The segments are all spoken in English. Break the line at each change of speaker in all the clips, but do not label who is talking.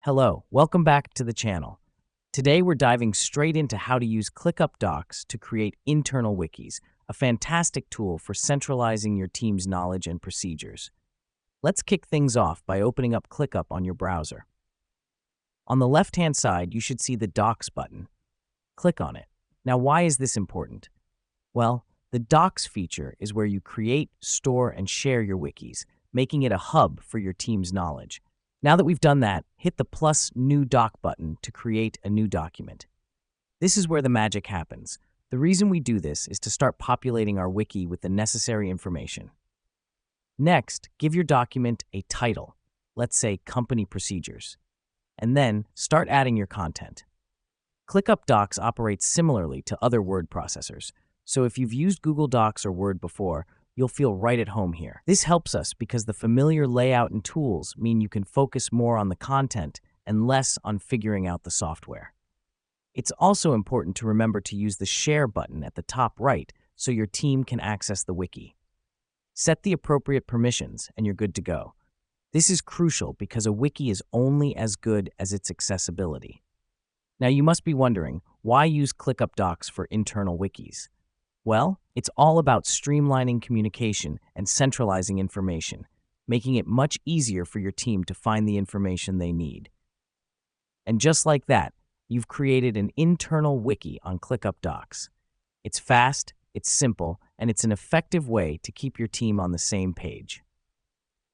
Hello, welcome back to the channel. Today we're diving straight into how to use ClickUp Docs to create internal wikis, a fantastic tool for centralizing your team's knowledge and procedures. Let's kick things off by opening up ClickUp on your browser. On the left-hand side, you should see the Docs button. Click on it. Now, why is this important? Well, the Docs feature is where you create, store, and share your wikis, making it a hub for your team's knowledge. Now that we've done that, hit the plus New Doc button to create a new document. This is where the magic happens. The reason we do this is to start populating our wiki with the necessary information. Next, give your document a title, let's say Company Procedures, and then start adding your content. ClickUp Docs operates similarly to other word processors, so if you've used Google Docs or Word before, you'll feel right at home here. This helps us because the familiar layout and tools mean you can focus more on the content and less on figuring out the software. It's also important to remember to use the Share button at the top right so your team can access the wiki. Set the appropriate permissions and you're good to go. This is crucial because a wiki is only as good as its accessibility. Now you must be wondering, why use ClickUp Docs for internal wikis? Well, it's all about streamlining communication and centralizing information, making it much easier for your team to find the information they need. And just like that, you've created an internal wiki on ClickUp Docs. It's fast, it's simple, and it's an effective way to keep your team on the same page.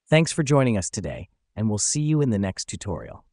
Thanks for joining us today, and we'll see you in the next tutorial.